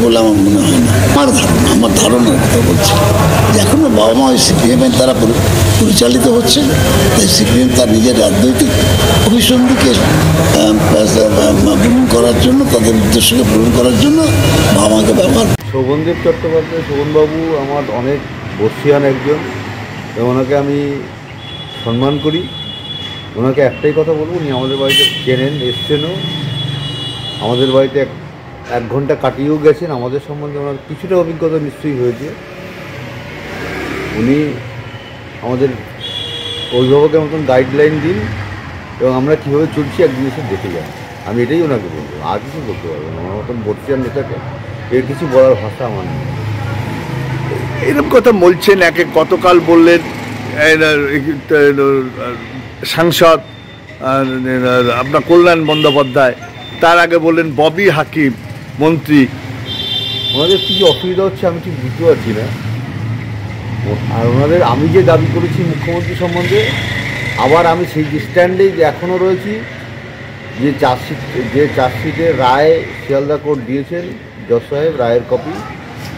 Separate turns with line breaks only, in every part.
বলে আমার মনে হয় না। আমার ধারণার কথা বলছি যে এখনো বাবা মা ওই সিপিএমে তারা পরিচালিত হচ্ছে, তাই সিপিএম তার নিজের রাজনৈতিক অভিসন্ধিকে পূরণ করার জন্য, তাদের উদ্দেশ্যকে পূরণ করার জন্য বাবা মাকে ব্যবহার।
শোভনদেব চট্টোপাধ্যায়, শোভনবাবু আমার অনেক বর্ষিয়ান একজন, ওনাকে আমি সম্মান করি। ওনাকে একটাই কথা বলবো, উনি আমাদের বাড়িতে চেনেন, এসছেনও, আমাদের বাড়িতে এক ঘন্টা কাটিয়েও গেছেন। আমাদের সম্বন্ধে ওনার কিছুটা অভিজ্ঞতা নিশ্চয়ই হয়েছে। উনি আমাদের অভিভাবকের মতন গাইডলাইন দিন এবং আমরা কীভাবে চলছি একদিন এসে দেখে যান। আমি এটাই ওনাকে বলবো, আর কিছু বলতে পারবো না। আমার মতন বর্ষিয়ান নেতাকে এর কিছু বলার ভাষা আমার নেই।
এরকম কথা বলছেন, একে গতকাল বললেন সাংসদ আপনার কল্যাণ বন্দ্যোপাধ্যায়, তার আগে বললেন ববি হাকিম মন্ত্রী।
ওনাদের কী অসুবিধা হচ্ছে আমি ঠিক বুঝতে পারছি না। আর ওনাদের আমি যে দাবি করেছি মুখ্যমন্ত্রী সম্বন্ধে, আবার আমি সেই স্ট্যান্ডেই এখনও রয়েছি যে চার্জশিটের রায় শিয়ালদা কোর্ট দিয়েছেন জজ সাহেব, রায়ের কপি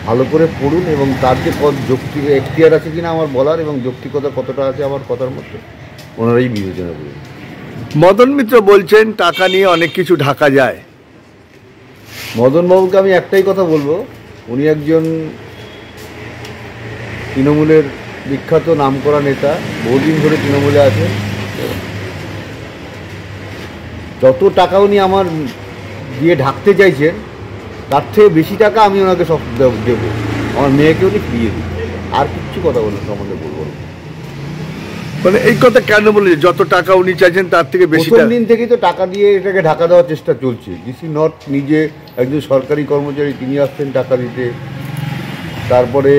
ভালো করে পড়ুন এবং তার যে যৌক্তিক এখতিয়ার আছে কিনা আমার বলার এবং যৌক্তিকতা কতটা আছে আমার কথার মধ্যে, ওনারাই বিবেচনা করুন।
মদন মিত্র বলছেন টাকা নিয়ে অনেক কিছু ঢাকা যায়।
মদনবাবুকে আমি একটাই কথা বলবো, উনি একজন তৃণমূলের বিখ্যাত নামকরা নেতা, বহুদিন ধরে তৃণমূলে আছেন। যত টাকা উনি আমার দিয়ে ঢাকতে চাইছেন তার থেকে বেশি টাকা আমি ওনাকে সব দেবো, আমার মেয়েকে উনি ফিরিয়ে দিই। আর কিচ্ছু কথা বলুন সম্বন্ধে বলবো না।
মানে এই কথা কেন বলে, যত টাকা উনি চাইছেন তার থেকে বেশি?
প্রথম দিন থেকেই তো টাকা দিয়ে এটাকে ঢাকা দেওয়ার চেষ্টা চলছে। ডিসি নর্থ নিজে একজন সরকারি কর্মচারী, তিনি আসছেন টাকা দিতে। তারপরে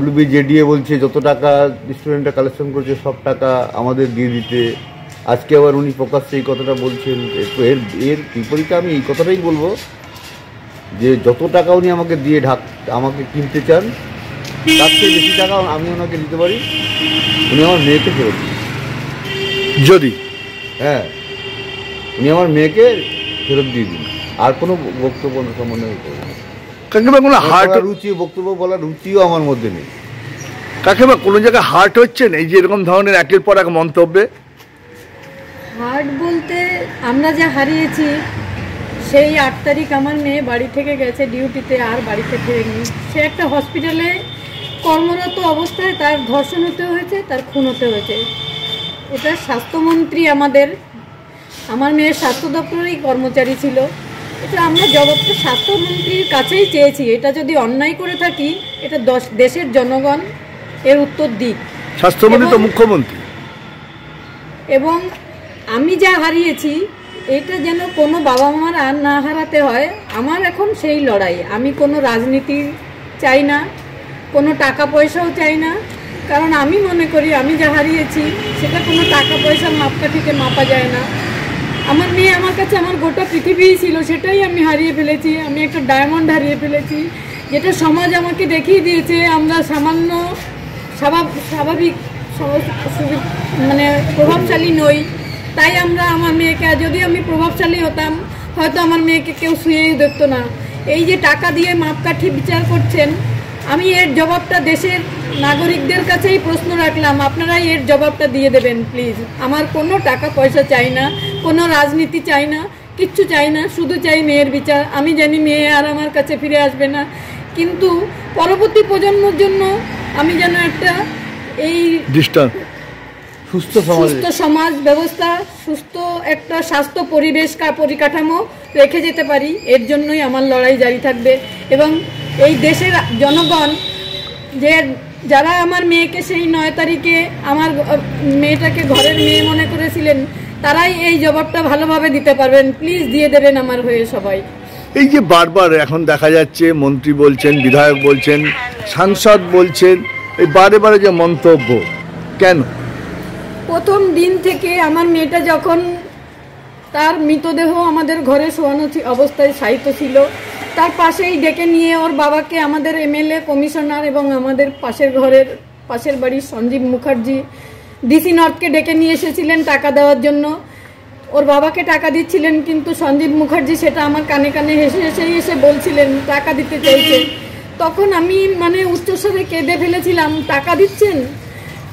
WBJDA বলছে যত টাকা স্টুডেন্টরা কালেকশন করছে সব টাকা আমাদের দিয়ে দিতে। আজকে আবার উনি প্রকাশ্যে এই কথাটা বলছেন। এর বিপরীতে আমি এই কথাটাই বলবো যে যত টাকা উনি আমাকে দিয়ে আমাকে কিনতে চান তার থেকে বেশি টাকা আমি ওনাকে দিতে পারি, উনি আমার মেয়েকে ফেরত দিন।
যদি
হ্যাঁ, উনি আমার মেয়েকে ফেরত দিয়ে দিন। আর কোনো বক্তব্য সম্বন্ধে
কাকিমা কোনো হার্ট
রুচি, বক্তব্য বলার রুচিও আমার মধ্যে নেই।
কাকিমা কোনো জায়গায় হার্ট হচ্ছেন এই যে এরকম ধরনের একের পর এক মন্তব্যে?
হার্ট বলতে আমরা যা হারিয়েছি, সেই 8 তারিখ আমার মেয়ে বাড়ি থেকে গেছে ডিউটিতে, আর বাড়িতে ফেরেনি। সে একটা হসপিটালে কর্মরত অবস্থায় তার ধর্ষণ হতে হয়েছে, তার খুন হতে হয়েছে। এটা স্বাস্থ্যমন্ত্রী আমার মেয়ের স্বাস্থ্য দপ্তরেরই কর্মচারী ছিল। এটা আমরা জবাবটা স্বাস্থ্যমন্ত্রীর কাছেই চেয়েছি। এটা যদি অন্যায় করে থাকি, এটা দেশের জনগণ এর উত্তর দিক।
স্বাস্থ্যমন্ত্রী তো মুখ্যমন্ত্রী।
এবং আমি যা হারিয়েছি এটা যেন কোনো বাবা মার আর না হারাতে হয়। আমার এখন সেই লড়াই। আমি কোনো রাজনীতি চাই না, কোনো টাকা পয়সাও চাই না, কারণ আমি মনে করি আমি যা হারিয়েছি সেটা কোনো টাকা পয়সার মাপকাঠিতে মাপা যায় না। আমার মেয়ে আমার কাছে আমার গোটা পৃথিবীই ছিল, সেটাই আমি হারিয়ে ফেলেছি। আমি একটা ডায়মন্ড হারিয়ে ফেলেছি, যেটা সমাজ আমাকে দেখিয়ে দিয়েছে আমরা সামান্য স্বাভাবিক মানে প্রভাবশালী নই। তাই আমার মেয়েকে, যদি আমি প্রভাবশালী হতাম হয়তো আমার মেয়েকে কেউ শুয়েই দেখতো না। এই যে টাকা দিয়ে মাপকাঠি বিচার করছেন, আমি এর জবাবটা দেশের নাগরিকদের কাছেই প্রশ্ন রাখলাম, আপনারাই এর জবাবটা দিয়ে দেবেন প্লিজ। আমার কোনো টাকা পয়সা চাই না, কোনো রাজনীতি চাই না, কিচ্ছু চাই না, শুধু চাই মেয়ের বিচার। আমি জানি মেয়ে আর আমার কাছে ফিরে আসবে না, কিন্তু পরবর্তী প্রজন্মের জন্য আমি যেন একটা এই সুস্থ সমাজ ব্যবস্থা, সুস্থ একটা স্বাস্থ্য পরিকাঠামো রেখে যেতে পারি, এর জন্যই আমার লড়াই জারি থাকবে। এবং এই দেশের জনগণ যারা আমার মেয়েকে সেই 9 তারিখে আমার মেয়েটাকে ঘরের মেয়ে মনে করেছিলেন, তারাই এই জবাবটা ভালোভাবে দিতে পারবেন। প্লিজ দিয়ে দেবেন আমার হয়ে সবাই।
এই যে বারবার এখন দেখা যাচ্ছে মন্ত্রী বলছেন, বিধায়ক বলছেন, সাংসদ বলছেন, এই বারে বারে যে মন্তব্য কেন?
প্রথম দিন থেকে আমার মেয়েটা যখন তার মৃতদেহ আমাদের ঘরে শোয়ানো অবস্থায় শায়িত ছিল, তার পাশেই ডেকে নিয়ে ওর বাবাকে আমাদের MLA, কমিশনার এবং আমাদের পাশের বাড়ির সঞ্জীব মুখার্জি ডিসি নর্থকে ডেকে নিয়ে এসেছিলেন টাকা দেওয়ার জন্য। ওর বাবাকে টাকা দিচ্ছিলেন, কিন্তু সঞ্জীব মুখার্জি সেটা আমার কানে কানে হেসে হেসেই এসে বলছিলেন টাকা দিতে চাইছে। তখন আমি মানে উচ্চস্বরে কেঁদে ফেলেছিলাম, টাকা দিচ্ছেন,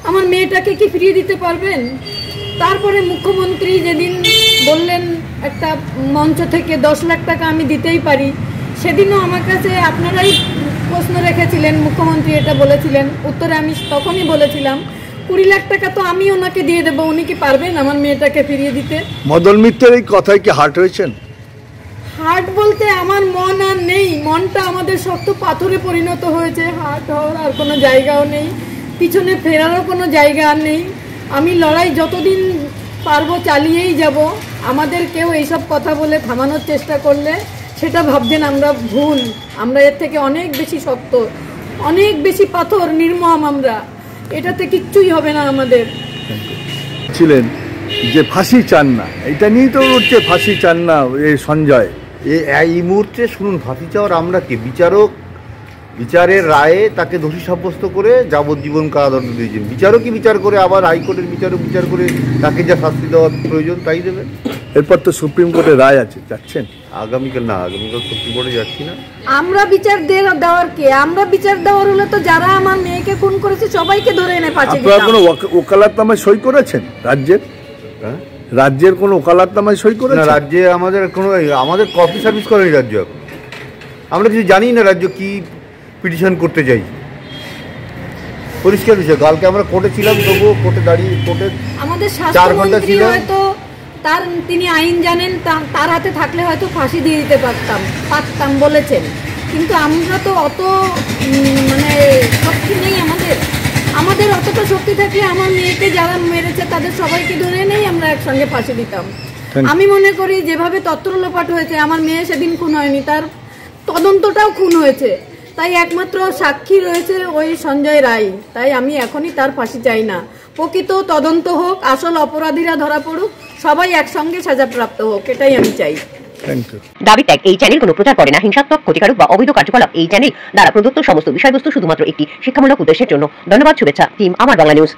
আমার মেয়েটাকে কি ফিরিয়ে দিতে পারবেন? তারপরে মুখ্যমন্ত্রী যেদিন বললেন একটা মঞ্চ থেকে 10 লাখ টাকা আমি দিতেই পারি, সেদিনও আমার কাছে আপনারাই প্রশ্ন রেখেছিলেন, মুখ্যমন্ত্রী এটা বলেছিলেন, উত্তরে আমি তখনই বলেছিলাম 20 লাখ টাকা তো আমি ওনাকে দিয়ে দেবো, উনি কি পারবেন আমার মেয়েটাকে ফিরিয়ে দিতে?
মদন মিত্রের এই কথায় কি হার্ট হয়েছেন?
হার্ট বলতে আমার মন আর নেই, মনটা আমাদের শক্ত পাথরে পরিণত হয়েছে, হার্ট হওয়ার আর কোনো জায়গাও নেই, পিছনে ফেরারও কোনো জায়গা আর নেই। আমি লড়াই যতদিন পারবো চালিয়েই যাব। আমাদের কেউ এইসব কথা বলে থামানোর চেষ্টা করলে সেটা ভাবছেন আমরা ভুল, আমরা এর থেকে অনেক বেশি শক্ত, অনেক বেশি পাথর, নির্মম আমরা, এটাতে কিচ্ছুই হবে না আমাদের।
ছিলেন যে ফাঁসি চান না, এটা নিয়েই তো হচ্ছে ফাঁসি চান না এই সঞ্জয়।
এই মুহূর্তে শুনুন, ফাঁসি চাওয়ার আমরা কি? বিচারক বিচারের রায়ে তাকে দোষী সাব্যস্ত করে যাবজ্জীবন কারাদণ্ড দিয়েছেন। বিচারকই বিচার করে, আবার হাইকোর্টের বিচারক বিচার করে তাকে যা শাস্তি দেওয়ার প্রয়োজন তাই দেবেন।
এরপর তো সুপ্রিম কোর্টের রায় আছে, যাচ্ছেন?
আগামীকাল সুপ্রিম কোর্টে যাচ্ছি না।
আমরা বিচার দেওয়ার কে? আমরা বিচার দেওয়ার হলে তো যারা আমার মেয়েকে খুন করেছে সবাইকে ধরে এনে ফাঁসি
আপনারা
দিতাম।
কোনো ওকালাতনামায় সই করেছেন?
হ্যাঁ,
রাজ্যের কোনো ওকালাতনামায় সই
না,
করেছেন?
রাজ্যে আমাদের কপি সার্ভিস করেনি রাজ্য এখন। আমরা কিছু জানি না রাজ্য কি পিটিশন করতে চাই, পরিষ্কার বিষয়। কালকে আমরা কোর্টে ছিলাম, তবুও কোর্টে দাঁড়িয়ে কোর্টে
আমাদের
4 ঘন্টা
স্বাস্থ্যমন্ত্রী
ছিল।
হয়তো তিনি আইন জানেন, তার হাতে থাকলে হয়তো ফাঁসি দিয়ে দিতে পারতাম বলেছেন, কিন্তু আমরা তো অত মানে শক্তি নেই আমাদের অতটা শক্তি থাকলে আমার মেয়েকে যারা মেরেছে তাদের সবাইকে ধরে নেই আমরা একসঙ্গে ফাঁসি দিতাম। আমি মনে করি যেভাবে তত্ত্ব লোপাট হয়েছে, আমার মেয়ে সেদিন খুন হয়নি, তার তদন্তটাও খুন হয়েছে, তাই একমাত্র সাক্ষী রয়েছে ওই সঞ্জয় রায়, তাই আমি এখনই তার ফাঁসি চাই না। প্রকৃত তদন্ত হোক, আসল অপরাধীরা ধরা পড়ুক, সবাই একসঙ্গে সাজাপ্রাপ্ত হোক, এটাই আমি চাই।
Thank you.
দাবি ত্যাগ এই চ্যানেল কোনো প্রচার করে না হিংসাত্মক, ক্ষতিকারক বা অবৈধ কার্যকলাপ। এই চ্যানেল দ্বারা প্রদত্ত সমস্ত বিষয়বস্তু শুধুমাত্র একটি শিক্ষামূলক উদ্দেশ্যের জন্য। ধন্যবাদ, শুভেচ্ছা, টিম আমার বাংলা নিউজ।